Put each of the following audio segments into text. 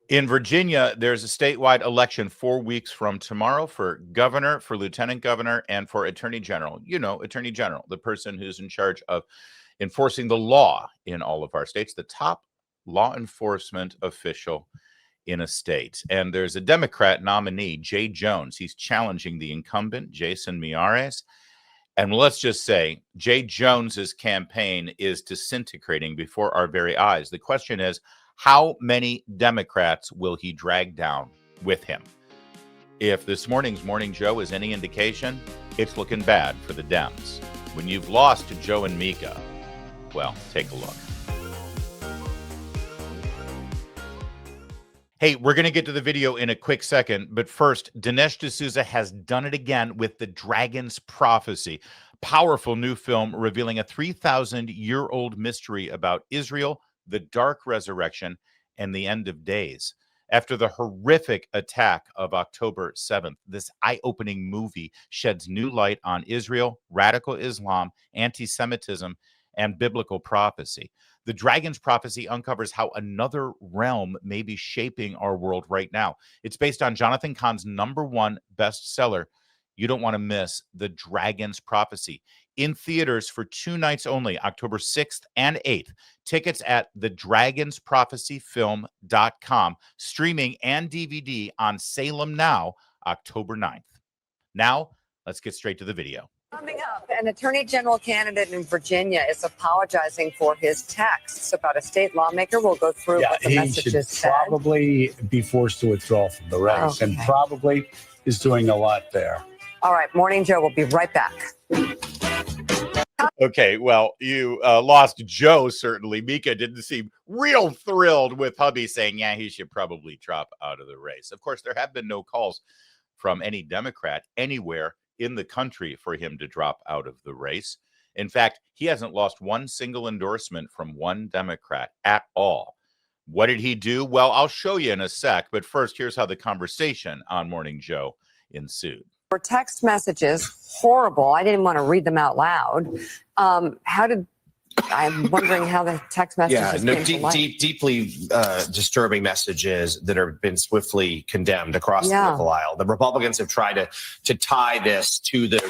In Virginia, there's a statewide election 4 weeks from tomorrow for governor, for lieutenant governor, and for attorney general. You know, attorney general, the person who's in charge of enforcing the law in all of our states, the top law enforcement official in a state. And there's a Democrat nominee, Jay Jones. He's challenging the incumbent, Jason Miyares. And let's just say Jay Jones's campaign is disintegrating before our very eyes. The question is, how many Democrats will he drag down with him? If this morning's Morning Joe is any indication, it's looking bad for the Dems. When you've lost to Joe and Mika, well, take a look. Hey, we're going to get to the video in a quick second, but first, Dinesh D'Souza has done it again with The Dragon's Prophecy, powerful new film revealing a 3,000-year-old mystery about Israel, the Dark Resurrection, and the end of days. After the horrific attack of October 7th, this eye-opening movie sheds new light on Israel, radical Islam, anti-Semitism, and biblical prophecy. The Dragon's Prophecy uncovers how another realm may be shaping our world right now. It's based on Jonathan Cahn's #1 bestseller. You don't want to miss The Dragon's Prophecy. In theaters for 2 nights only, October 6th and 8th. Tickets at thedragonsprophecyfilm.com. Streaming and DVD on Salem Now, October 9th. Now, let's get straight to the video. Coming up, an attorney general candidate in Virginia is apologizing for his texts about a state lawmaker. We'll go through what the messages said. Probably be forced to withdraw from the race, and probably is doing a lot there. All right, Morning Joe, we'll be right back. Okay, well, you lost Joe, certainly. Mika didn't seem real thrilled with hubby saying, yeah, he should probably drop out of the race. Of course, there have been no calls from any Democrat anywhere in the country for him to drop out of the race. In fact, he hasn't lost one single endorsement from one Democrat at all. What did he do? Well, I'll show you in a sec, but first, here's how the conversation on Morning Joe ensued. For text messages, horrible. I didn't want to read them out loud. I'm wondering how the text messages came to light. Deeply disturbing messages that have been swiftly condemned across the political aisle. The Republicans have tried to tie this to the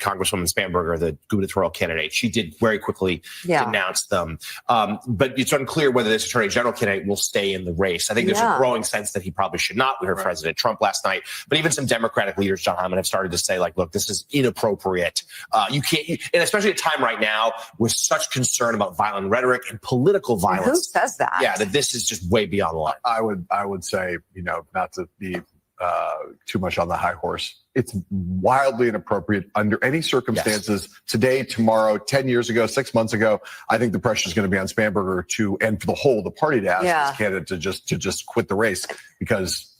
Congresswoman Spanberger, the gubernatorial candidate. She did very quickly denounce them. But it's unclear whether this attorney general candidate will stay in the race. I think there's a growing sense that he probably should not. We heard President Trump last night, but even some Democratic leaders, John Hyman, have started to say, like, look, this is inappropriate. You can't, and especially at a time right now with such concern about violent rhetoric and political violence. Who says that? Yeah, that this is just way beyond the line. I would say, not to be too much on the high horse. It's wildly inappropriate under any circumstances today, tomorrow, 10 years ago, 6 months ago. I think the pressure is going to be on Spanberger and for the whole of the party to ask this candidate to just quit the race, because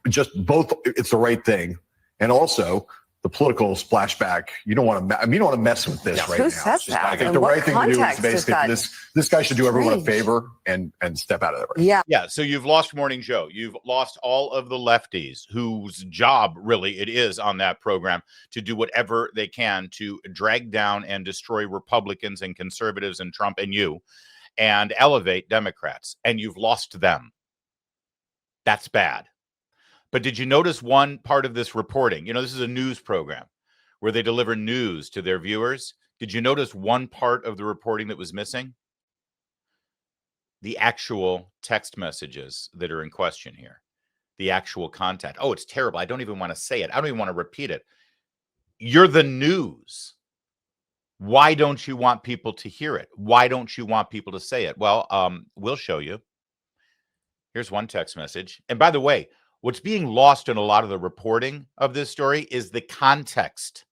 just both, it's the right thing. And also the political splashback. You don't want to mess with this right now. Who says that? I think the right thing to do is basically this guy should do everyone a favor and step out of the race. Yeah. So you've lost Morning Joe. You've lost all of the lefties whose job really it is on that program to do whatever they can to drag down and destroy Republicans and conservatives and Trump and you and elevate Democrats. And you've lost them. That's bad. But did you notice one part of this reporting? This is a news program where they deliver news to their viewers. Did you notice one part of the reporting that was missing? The actual text messages that are in question here. The actual content. Oh, it's terrible. I don't even want to say it. I don't even want to repeat it. You're the news. Why don't you want people to hear it? Why don't you want people to say it? Well, we'll show you. Here's one text message. And by the way, what's being lost in a lot of the reporting of this story is the context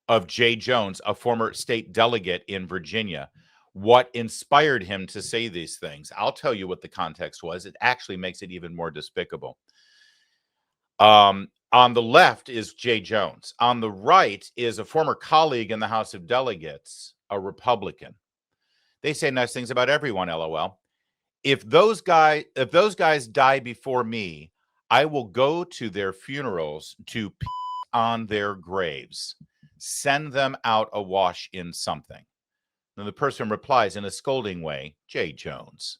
of Jay Jones, a former state delegate in Virginia. What inspired him to say these things? I'll tell you what the context was. It actually makes it even more despicable. On the left is Jay Jones. On the right is a former colleague in the House of Delegates, a Republican. They say nice things about everyone, LOL. If those guys die before me, I will go to their funerals to piss on their graves, send them out awash in something. Then the person replies in a scolding way, Jay Jones.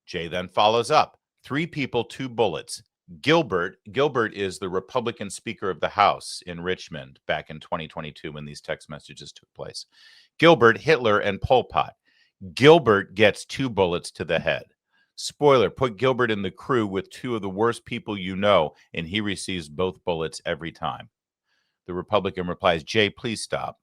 Jay then follows up, 3 people, 2 bullets. Gilbert is the Republican Speaker of the House in Richmond back in 2022 when these text messages took place. Gilbert, Hitler, and Pol Pot. Gilbert gets 2 bullets to the head. Spoiler, put Gilbert in the crew with 2 of the worst people you know, and he receives both bullets every time. The Republican replies, Jay, please stop.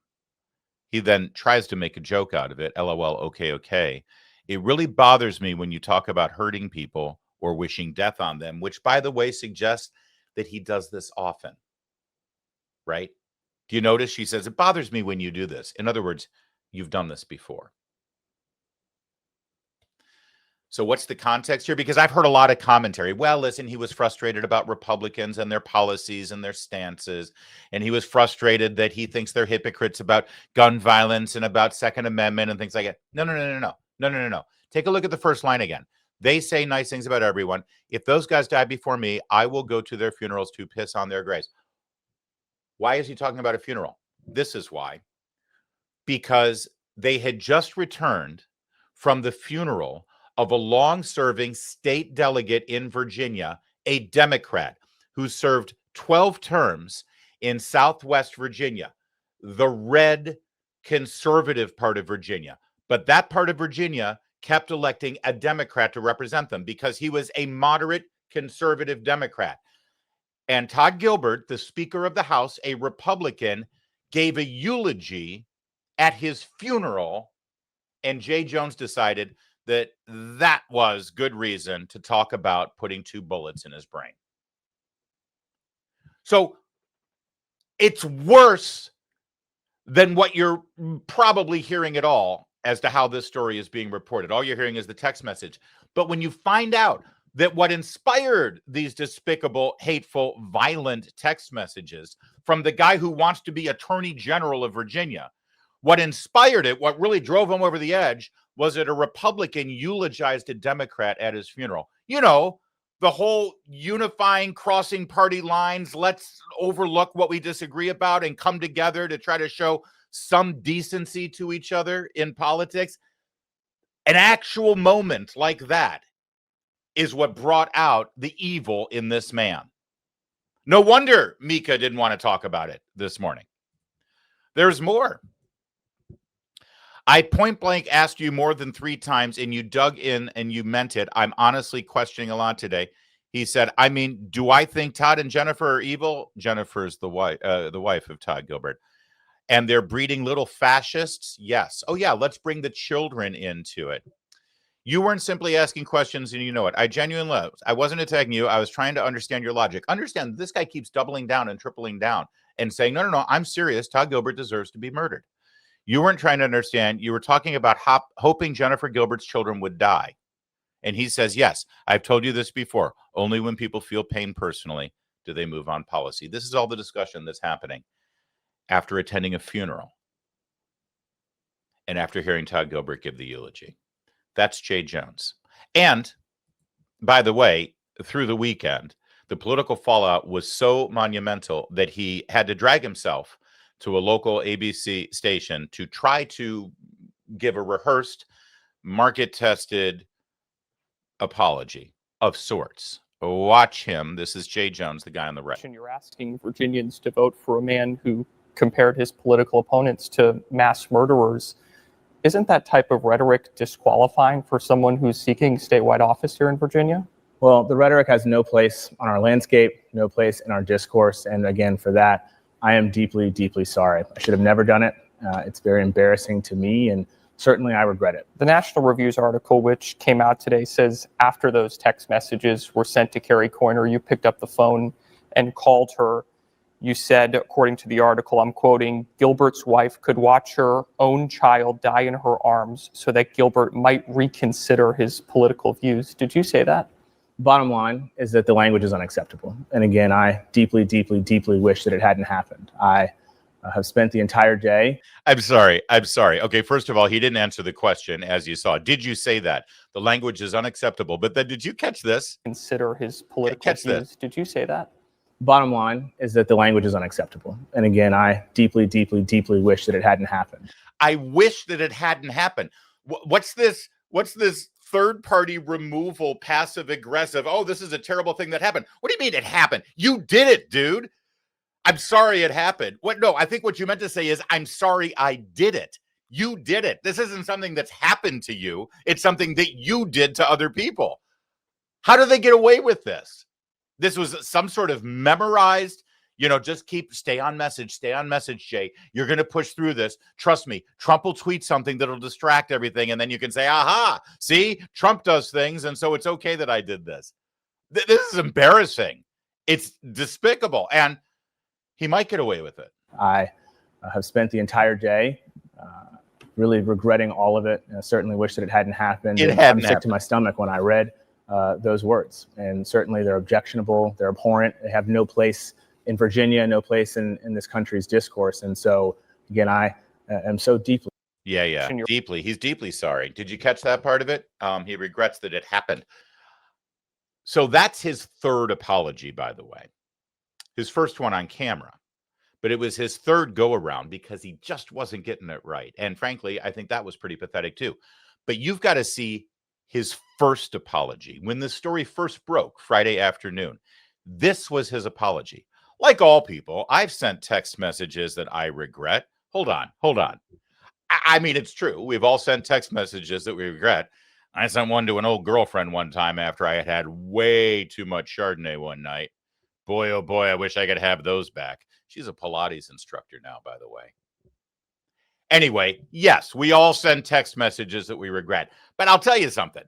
He then tries to make a joke out of it. LOL, okay, okay. It really bothers me when you talk about hurting people or wishing death on them, which, by the way, suggests that he does this often, right? Do you notice she says, it bothers me when you do this? In other words, you've done this before. So what's the context here? Because I've heard a lot of commentary. Well, listen, he was frustrated about Republicans and their policies and their stances. And he was frustrated that he thinks they're hypocrites about gun violence and about Second Amendment and things like that. No. Take a look at the first line again. They say nice things about everyone. If those guys die before me, I will go to their funerals to piss on their graves. Why is he talking about a funeral? This is why. Because they had just returned from the funeral of a long-serving state delegate in Virginia, a Democrat who served 12 terms in Southwest Virginia, the red conservative part of Virginia. But that part of Virginia kept electing a Democrat to represent them because he was a moderate conservative Democrat. And Todd Gilbert, the Speaker of the House, a Republican, gave a eulogy at his funeral, and Jay Jones decided that that was good reason to talk about putting 2 bullets in his brain. So it's worse than what you're probably hearing at all as to how this story is being reported. All you're hearing is the text message. But when you find out that what inspired these despicable, hateful, violent text messages from the guy who wants to be Attorney General of Virginia, what inspired it, what really drove him over the edge, was that a Republican eulogized a Democrat at his funeral. You know, the whole unifying, crossing party lines, let's overlook what we disagree about and come together to try to show some decency to each other in politics. An actual moment like that is what brought out the evil in this man. No wonder Mika didn't want to talk about it this morning. There's more. I point blank asked you more than 3 times and you dug in and you meant it. I'm honestly questioning a lot today. He said, I mean, do I think Todd and Jennifer are evil? Jennifer's the wife of Todd Gilbert. And they're breeding little fascists? Yes. Oh, yeah, let's bring the children into it. You weren't simply asking questions and you know it. I genuinely love. I wasn't attacking you. I was trying to understand your logic. Understand this guy keeps doubling down and tripling down and saying, no, I'm serious. Todd Gilbert deserves to be murdered. You weren't trying to understand. You were talking about hoping Jennifer Gilbert's children would die. And he says, yes, I've told you this before. Only when people feel pain personally do they move on policy. This is all the discussion that's happening after attending a funeral and after hearing Todd Gilbert give the eulogy. That's Jay Jones. And by the way, through the weekend, the political fallout was so monumental that he had to drag himself to a local ABC station to try to give a rehearsed, market-tested apology of sorts. Watch him. This is Jay Jones, the guy on the right. You're asking Virginians to vote for a man who compared his political opponents to mass murderers. Isn't that type of rhetoric disqualifying for someone who's seeking statewide office here in Virginia? Well, the rhetoric has no place on our landscape, no place in our discourse. And again, for that, I am deeply, deeply sorry. I should have never done it. It's very embarrassing to me, and certainly I regret it. The National Review's article, which came out today, says after those text messages were sent to Carrie Coyner, you picked up the phone and called her. You said, according to the article, I'm quoting, Gilbert's wife could watch her own child die in her arms so that Gilbert might reconsider his political views. Did you say that? Bottom line is that the language is unacceptable. And again, I deeply, deeply, deeply wish that it hadn't happened. I have spent the entire day. I'm sorry. Okay, first of all, he didn't answer the question as you saw. Did you say that? The language is unacceptable. But then did you catch this? Consider his political views. This. Did you say that? Bottom line is that the language is unacceptable. And again, I deeply, deeply, deeply wish that it hadn't happened. I wish that it hadn't happened. What's this third party removal, passive aggressive. Oh, this is a terrible thing that happened. What do you mean it happened? You did it, dude. I'm sorry it happened. What? No, I think what you meant to say is, I'm sorry I did it. You did it. This isn't something that's happened to you. It's something that you did to other people. How do they get away with this? This was some sort of memorized, just stay on message, Jay. You're going to push through this. Trust me, Trump will tweet something that'll distract everything. And then you can say, aha, see, Trump does things. And so it's okay that I did this. This is embarrassing. It's despicable. And he might get away with it. I have spent the entire day really regretting all of it. I certainly wish that it hadn't happened. I'm sick to my stomach when I read those words. And certainly they're objectionable. They're abhorrent. They have no place in Virginia, no place in this country's discourse. And so, again, I am so deeply. Yeah. Deeply. He's deeply sorry. Did you catch that part of it? He regrets that it happened. So that's his third apology, by the way. His first one on camera. But it was his third go-around because he just wasn't getting it right. And frankly, I think that was pretty pathetic too. But you've got to see his first apology. When the story first broke Friday afternoon, this was his apology. Like all people, I've sent text messages that I regret. Hold on. I mean, it's true. We've all sent text messages that we regret. I sent one to an old girlfriend one time after I had had way too much Chardonnay one night. Boy, oh boy, I wish I could have those back. She's a Pilates instructor now, by the way. Anyway, yes, we all send text messages that we regret. But I'll tell you something.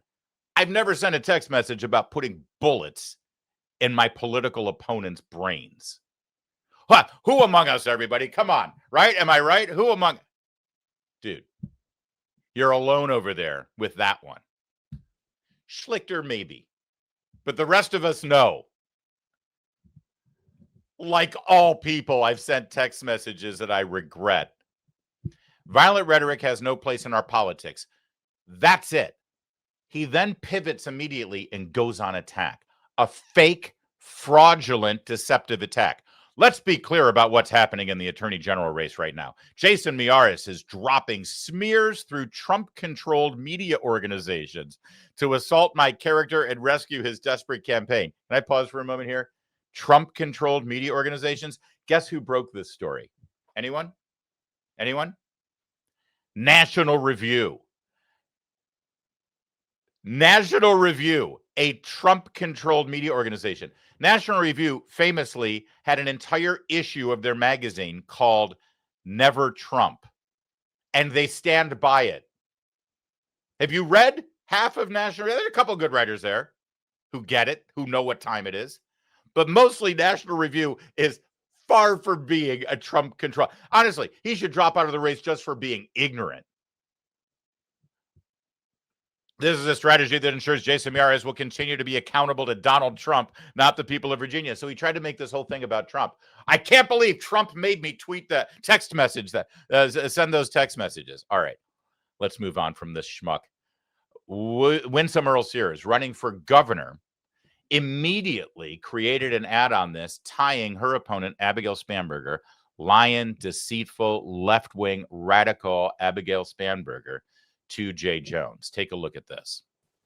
I've never sent a text message about putting bullets in my political opponent's brains. Huh, who among us, everybody? Come on, right? Am I right? Who among... Dude, you're alone over there with that one. Schlichter, maybe. But the rest of us, no. Like all people, I've sent text messages that I regret. Violent rhetoric has no place in our politics. That's it. He then pivots immediately and goes on attack. A fake, fraudulent, deceptive attack. Let's be clear about what's happening in the attorney general race right now. Jason Miyares is dropping smears through Trump-controlled media organizations to assault my character and rescue his desperate campaign. Can I pause for a moment here? Trump-controlled media organizations. Guess who broke this story? Anyone? National Review. National Review, a Trump-controlled media organization. National Review famously had an entire issue of their magazine called Never Trump, and they stand by it. Have you read half of National Review? There's a couple good writers there who get it, who know what time it is. But mostly National Review is far from being a Trump control. Honestly, he should drop out of the race just for being ignorant. This is a strategy that ensures Jason Miyares will continue to be accountable to Donald Trump, not the people of Virginia. So he tried to make this whole thing about Trump. I can't believe Trump made me tweet that text message, that send those text messages. All right, let's move on from this schmuck. Winsome Earl Sears, running for governor, immediately created an ad on this, tying her opponent, Abigail Spanberger, lying, deceitful, left-wing, radical Abigail Spanberger, to Jay Jones. Take a look at this.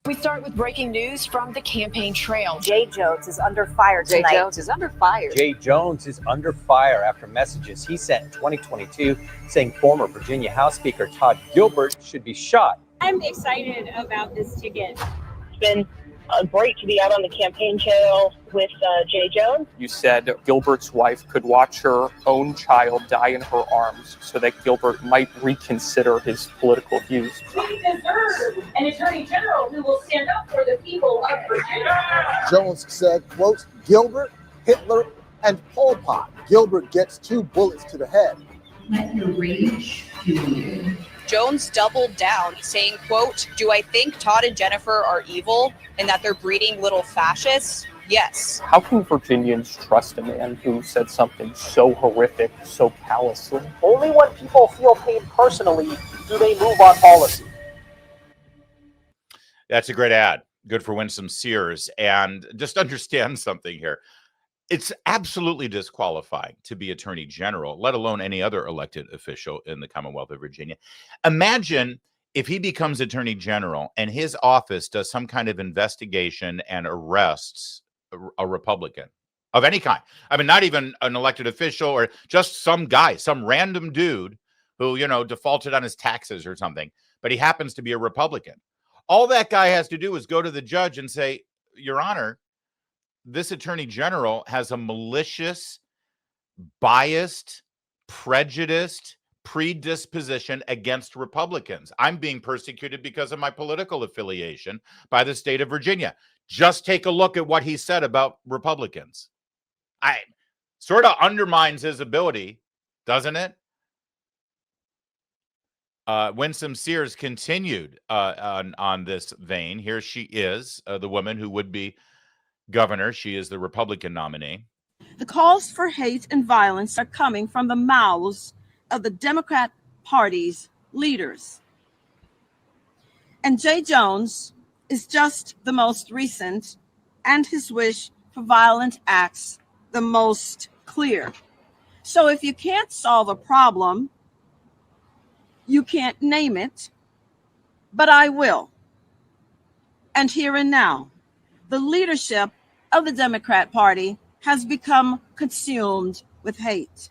We start with breaking news from the campaign trail. Jay Jones is under fire tonight. Jay Jones is under fire. Jay Jones is under fire after messages he sent in 2022 saying former Virginia House Speaker Todd Gilbert should be shot. I'm excited about this ticket. It's been great to be out on the campaign trail with Jay Jones. You said Gilbert's wife could watch her own child die in her arms so that Gilbert might reconsider his political views. We deserve an attorney general who will stand up for the people of Virginia. Jones said, quote, Gilbert, Hitler, and Pol Pot. Gilbert gets 2 bullets to the head. Let your rage fuel you. Jones doubled down, saying, quote, do I think Todd and Jennifer are evil and that they're breeding little fascists? Yes. How can Virginians trust a man who said something so horrific, so callously? Only when people feel pain personally do they move on policy. That's a great ad. Good for Winsome Sears. And just understand something here. It's absolutely disqualifying to be attorney general, let alone any other elected official in the Commonwealth of Virginia. Imagine if he becomes attorney general and his office does some kind of investigation and arrests a Republican of any kind, I mean, not even an elected official or just some guy, some random dude who, defaulted on his taxes or something, but he happens to be a Republican. All that guy has to do is go to the judge and say, Your Honor, this attorney general has a malicious, biased, prejudiced predisposition against Republicans. I'm being persecuted because of my political affiliation by the state of Virginia. Just take a look at what he said about Republicans. I sort of undermines his ability, doesn't it? Winsome Sears continued on this vein. Here she is, the woman who would be governor. She is the Republican nominee. The calls for hate and violence are coming from the mouths of the Democrat Party's leaders. And Jay Jones is just the most recent, and his wish for violent acts the most clear. So if you can't solve a problem, you can't name it, but I will. And here and now, the leadership of the Democrat Party has become consumed with hate.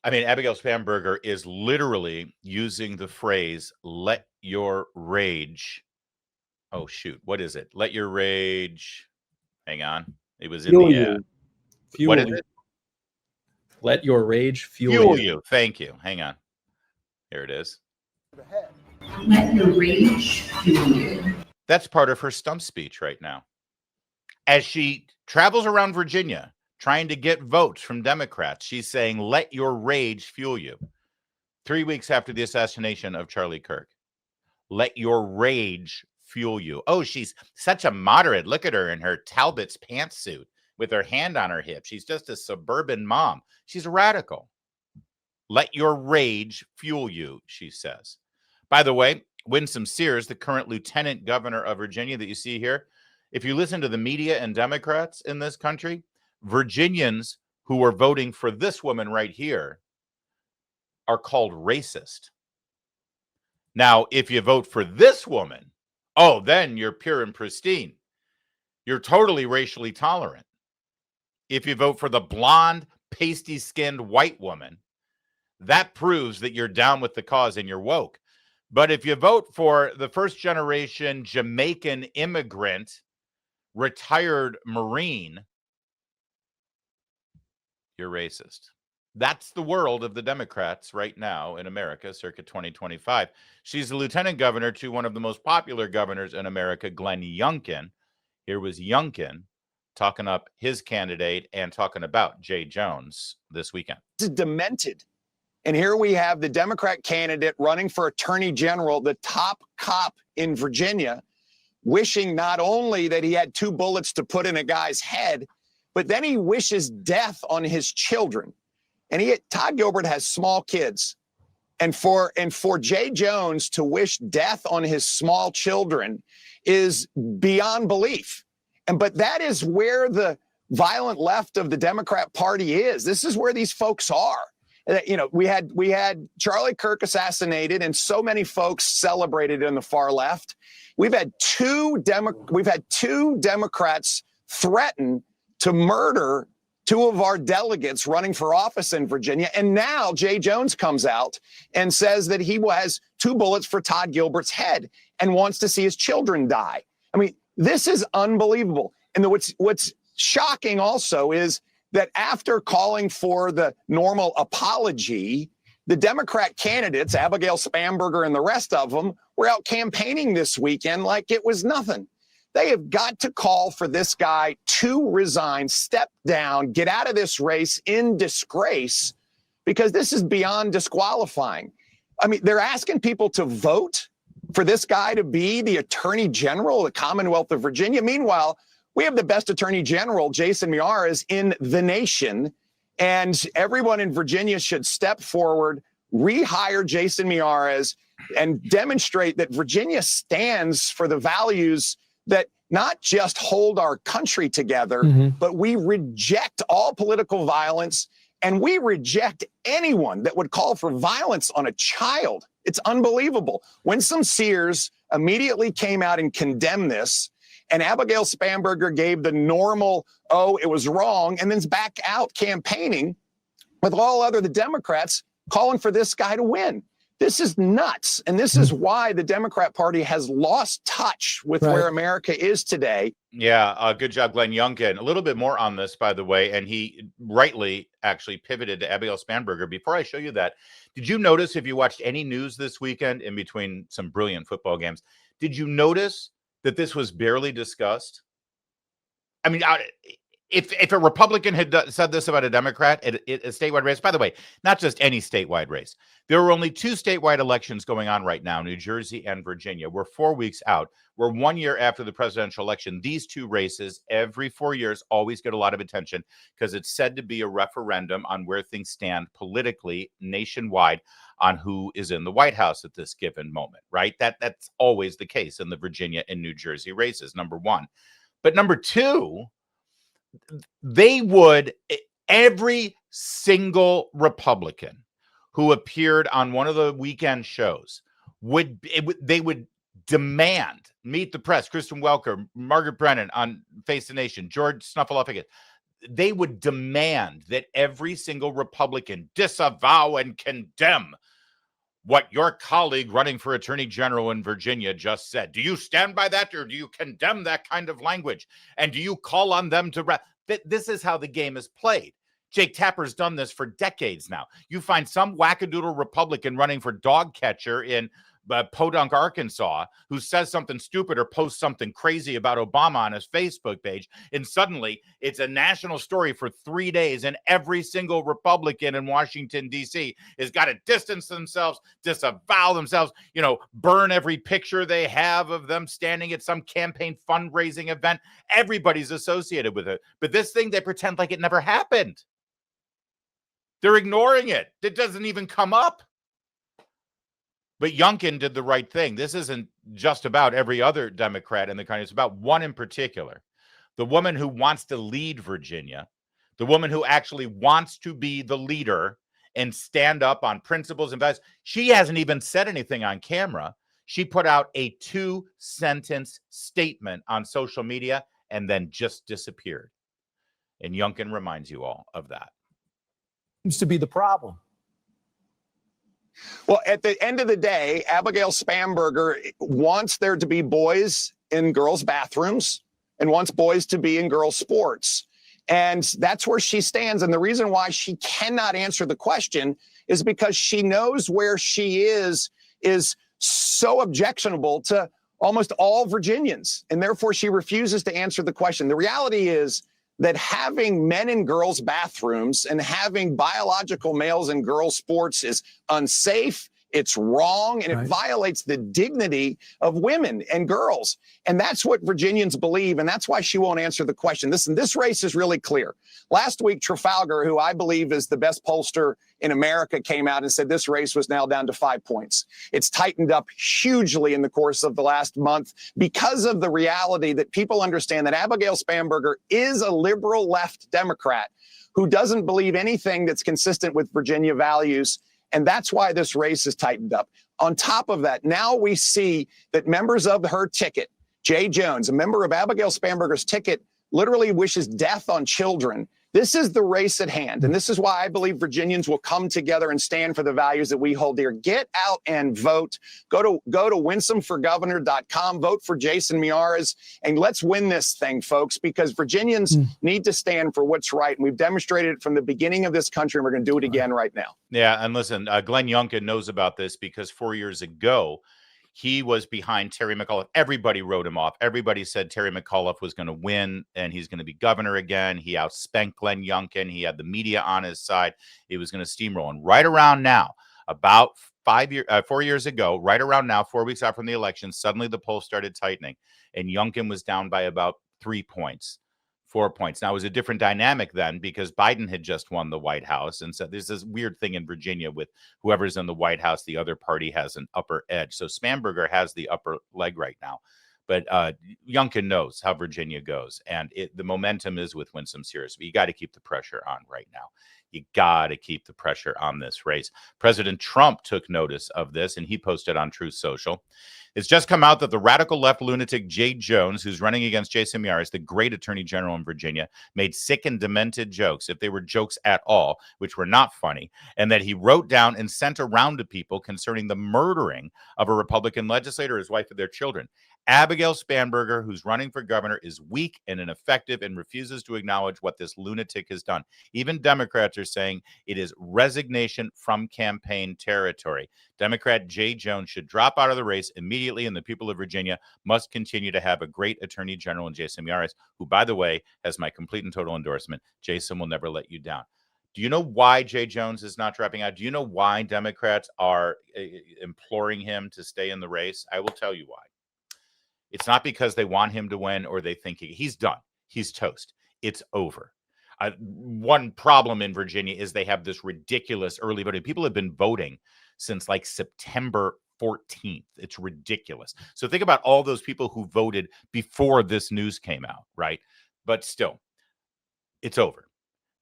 I mean, Abigail Spanberger is literally using the phrase, let your rage. Oh, shoot. What is it? Let your rage. Hang on. It was in fuel the ad. Fuel what is you. it? Let your rage fuel you. Thank you. Hang on. Here it is. Let your rage fuel you. That's part of her stump speech right now. As she travels around Virginia trying to get votes from Democrats, she's saying, let your rage fuel you. 3 weeks after the assassination of Charlie Kirk. Let your rage fuel you. Oh, she's such a moderate. Look at her in her Talbot's pantsuit with her hand on her hip. She's just a suburban mom. She's a radical. Let your rage fuel you, she says. By the way, Winsome Sears, the current lieutenant governor of Virginia that you see here, if you listen to the media and Democrats in this country, Virginians who are voting for this woman right here are called racist. Now, if you vote for this woman, oh, then you're pure and pristine. You're totally racially tolerant. If you vote for the blonde, pasty-skinned white woman, that proves that you're down with the cause and you're woke. But if you vote for the first-generation Jamaican immigrant, retired Marine, you're racist. That's the world of the Democrats right now in America, circa 2025. She's the lieutenant governor to one of the most popular governors in America, Glenn Youngkin. Here was Youngkin talking up his candidate and talking about Jay Jones this weekend. This is demented. And here we have the Democrat candidate running for attorney general, the top cop in Virginia, wishing not only that he had 2 bullets to put in a guy's head, but then he wishes death on his children. And Todd Gilbert has small kids. And for Jay Jones to wish death on his small children is beyond belief. But that is where the violent left of the Democrat Party is. This is where these folks are. We had Charlie Kirk assassinated, and so many folks celebrated in the far left. We've had two Democrats threaten to murder 2 of our delegates running for office in Virginia, and now Jay Jones comes out and says that he has 2 bullets for Todd Gilbert's head and wants to see his children die. I mean, this is unbelievable. And what's shocking also is that after calling for the normal apology, the Democrat candidates, Abigail Spanberger and the rest of them, were out campaigning this weekend like it was nothing. They have got to call for this guy to resign, step down, get out of this race in disgrace, because this is beyond disqualifying. I mean, they're asking people to vote for this guy to be the attorney general of the Commonwealth of Virginia. Meanwhile, we have the best attorney general, Jason Miyares, in the nation, and everyone in Virginia should step forward, rehire Jason Miyares, and demonstrate that Virginia stands for the values that not just hold our country together, but we reject all political violence, and we reject anyone that would call for violence on a child. It's unbelievable. Winsome Sears immediately came out and condemned this, and Abigail Spanberger gave the normal, oh, it was wrong, and then's back out campaigning with the Democrats calling for this guy to win. This is nuts. And this is why the Democrat Party has lost touch with where America is today. Yeah, good job, Glenn Youngkin. A little bit more on this, by the way, and he rightly actually pivoted to Abigail Spanberger. Before I show you that, did you notice, if you watched any news this weekend in between some brilliant football games, did you notice that this was barely discussed? I mean, if a Republican had said this about a Democrat at a statewide race, by the way, not just any statewide race, there are only 2 statewide elections going on right now, New Jersey and Virginia. We're 4 weeks out. We're 1 year after the presidential election. These 2 races every 4 years always get a lot of attention because it's said to be a referendum on where things stand politically nationwide on who is in the White House at this given moment, right? That's always the case in the Virginia and New Jersey races, number one. But number two, every single Republican who appeared on one of the weekend shows would demand, Meet the Press, Kristen Welker, Margaret Brennan on Face the Nation, George Snuffleupagus, they would demand that every single Republican disavow and condemn what your colleague running for Attorney General in Virginia just said. Do you stand by that, or do you condemn that kind of language? And do you call on them to... This is how the game is played. Jake Tapper's done this for decades now. You find some wackadoodle Republican running for dog catcher in Podunk, Arkansas, who says something stupid or posts something crazy about Obama on his Facebook page, and suddenly it's a national story for 3 days, and every single Republican in Washington, D.C. has got to distance themselves, disavow themselves, burn every picture they have of them standing at some campaign fundraising event. Everybody's associated with it. But this thing, they pretend like it never happened. They're ignoring it. It doesn't even come up. But Youngkin did the right thing. This isn't just about every other Democrat in the country. It's about one in particular. The woman who wants to lead Virginia, the woman who actually wants to be the leader and stand up on principles and values. She hasn't even said anything on camera. She put out a 2-sentence statement on social media and then just disappeared. And Youngkin reminds you all of that. Seems to be the problem. Well, at the end of the day, Abigail Spanberger wants there to be boys in girls' bathrooms and wants boys to be in girls' sports. And that's where she stands. And the reason why she cannot answer the question is because she knows where she is so objectionable to almost all Virginians. And therefore, she refuses to answer the question. The reality is that having men in girls' bathrooms and having biological males in girls' sports is unsafe, it's wrong, and it violates the dignity of women and girls. And that's what Virginians believe, and that's why she won't answer the question. This race is really clear. Last week, Trafalgar, who I believe is the best pollster in America, came out and said this race was now down to 5 points. It's tightened up hugely in the course of the last month because of the reality that people understand that Abigail Spanberger is a liberal left Democrat who doesn't believe anything that's consistent with Virginia values. And that's why this race is tightened up. On top of that, now we see that members of her ticket, Jay Jones, a member of Abigail Spanberger's ticket, literally wishes death on children. This is the race at hand. And this is why I believe Virginians will come together and stand for the values that we hold dear. Get out and vote. Go to winsomeforgovernor.com, vote for Jason Miyares, and let's win this thing, folks, because Virginians need to stand for what's right. And we've demonstrated it from the beginning of this country, and we're going to do it again right now. Yeah, and listen, Glenn Youngkin knows about this because 4 years ago, he was behind Terry McAuliffe. Everybody wrote him off. Everybody said Terry McAuliffe was going to win and he's going to be governor again. He outspanked Glenn Youngkin. He had the media on his side. He was going to steamroll. And right around now, about 4 years ago, right around now, 4 weeks out from the election, suddenly the polls started tightening and Youngkin was down by about 3 points. 4 points. Now, it was a different dynamic then because Biden had just won the White House. And so there's this weird thing in Virginia with whoever's in the White House, the other party has an upper edge. So Spanberger has the upper leg right now. But Youngkin knows how Virginia goes, and the momentum is with Winsome Sears. But you got to keep the pressure on right now. You got to keep the pressure on this race. President Trump took notice of this, and he posted on Truth Social. It's just come out that the radical left lunatic Jay Jones, who's running against Jason Miyares, the great attorney general in Virginia, made sick and demented jokes, if they were jokes at all, which were not funny, and that he wrote down and sent around to people concerning the murdering of a Republican legislator, his wife, and their children. Abigail Spanberger, who's running for governor, is weak and ineffective and refuses to acknowledge what this lunatic has done. Even Democrats are saying it is resignation from campaign territory. Democrat Jay Jones should drop out of the race immediately, and the people of Virginia must continue to have a great attorney general in Jason Miyares, who, by the way, has my complete and total endorsement. Jason will never let you down. Do you know why Jay Jones is not dropping out? Do you know why Democrats are imploring him to stay in the race? I will tell you why. It's not because they want him to win or they think he's done. He's toast. It's over. One problem in Virginia is they have this ridiculous early voting. People have been voting since like September 14th. It's ridiculous. So think about all those people who voted before this news came out, right? But still, it's over.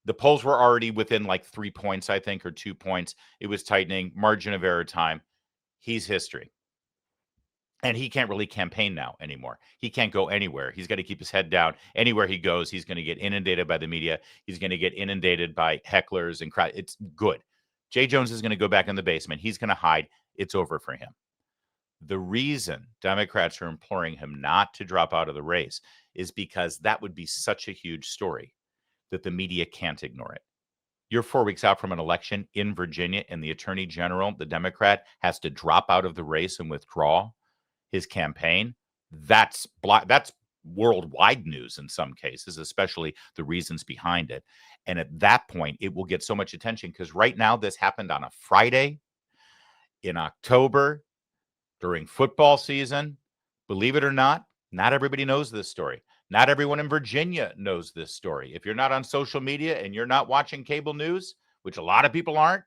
The polls were already within like 3 points, I think, or 2 points. It was tightening, margin of error time. He's history. And he can't really campaign now anymore. He can't go anywhere. He's got to keep his head down. Anywhere he goes, he's going to get inundated by the media. He's going to get inundated by hecklers and crowd. It's good. Jay Jones is going to go back in the basement. He's going to hide. It's over for him. The reason Democrats are imploring him not to drop out of the race is because that would be such a huge story that the media can't ignore it. You're 4 weeks out from an election in Virginia, and the attorney general, the Democrat, has to drop out of the race and withdraw his campaign. That's worldwide news in some cases, especially the reasons behind it. And at that point, it will get so much attention because right now this happened on a Friday in October during football season. Believe it or not everybody knows this story. Not everyone in Virginia knows this story. If you're not on social media and you're not watching cable news, which a lot of people aren't,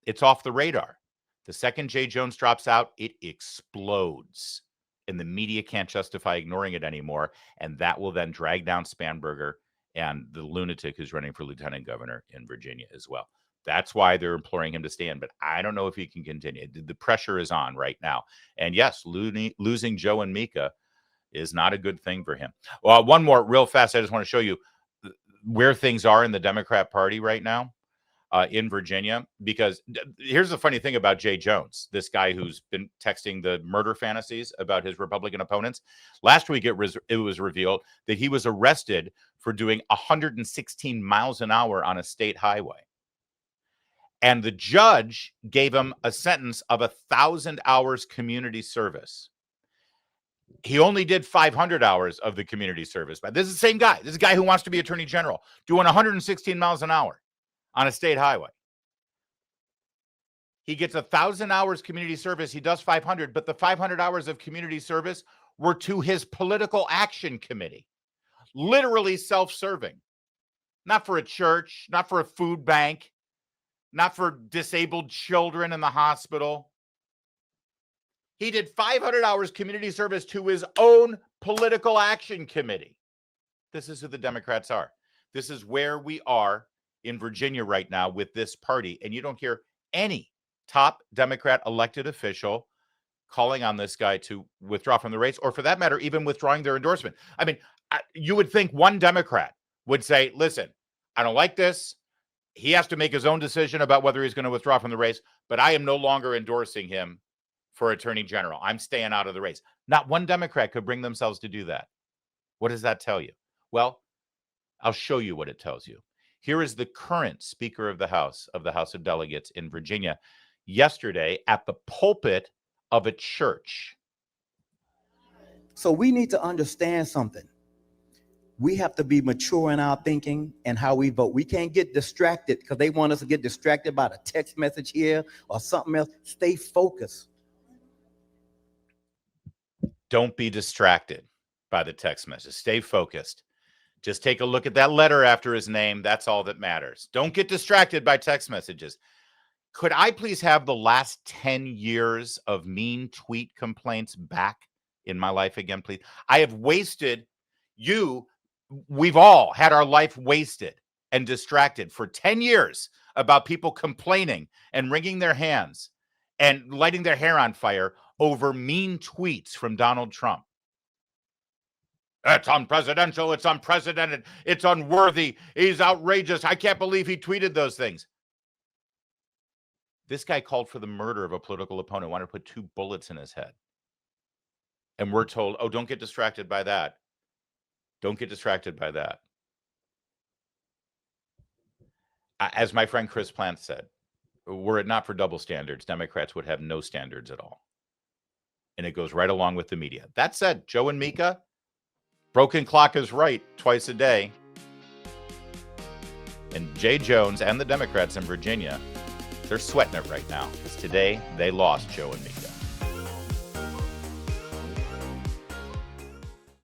it's off the radar. The second Jay Jones drops out, it explodes. And the media can't justify ignoring it anymore. And that will then drag down Spanberger and the lunatic who's running for lieutenant governor in Virginia as well. That's why they're imploring him to stay in. But I don't know if he can continue. The pressure is on right now. And yes, losing Joe and Mika is not a good thing for him. Well, one more real fast. I just want to show you where things are in the Democrat Party right now. In Virginia, because here's the funny thing about Jay Jones, this guy who's been texting the murder fantasies about his Republican opponents. Last week, it was revealed that he was arrested for doing 116 miles an hour on a state highway. And the judge gave him a sentence of 1,000 hours community service. He only did 500 hours of the community service. But this is the same guy. This is a guy who wants to be attorney general, doing 116 miles an hour on a state highway. He gets 1,000 hours community service. He does 500, but the 500 hours of community service were to his political action committee. Literally self-serving. Not for a church, not for a food bank, not for disabled children in the hospital. He did 500 hours community service to his own political action committee. This is who the Democrats are. This is where we are in Virginia right now with this party, and you don't hear any top Democrat elected official calling on this guy to withdraw from the race, or for that matter, even withdrawing their endorsement. I mean, you would think one Democrat would say, listen, I don't like this. He has to make his own decision about whether he's going to withdraw from the race, but I am no longer endorsing him for attorney general. I'm staying out of the race. Not one Democrat could bring themselves to do that. What does that tell you? Well, I'll show you what it tells you. Here is the current Speaker of the House of Delegates in Virginia yesterday at the pulpit of a church. So we need to understand something. We have to be mature in our thinking and how we vote. We can't get distracted because they want us to get distracted by the text message here or something else. Stay focused. Don't be distracted by the text message. Stay focused. Just take a look at that letter after his name. That's all that matters. Don't get distracted by text messages. Could I please have the last 10 years of mean tweet complaints back in my life again, please? I have wasted you. We've all had our life wasted and distracted for 10 years about people complaining and wringing their hands and lighting their hair on fire over mean tweets from Donald Trump. It's unpresidential. It's unprecedented. It's unworthy. He's outrageous. I can't believe he tweeted those things. This guy called for the murder of a political opponent, wanted to put 2 bullets in his head. And we're told, oh, don't get distracted by that. Don't get distracted by that. As my friend Chris Plant said, were it not for double standards, Democrats would have no standards at all. And it goes right along with the media. That said, Joe and Mika, broken clock is right twice a day. And Jay Jones and the Democrats in Virginia, they're sweating it right now because today they lost Joe and Mika.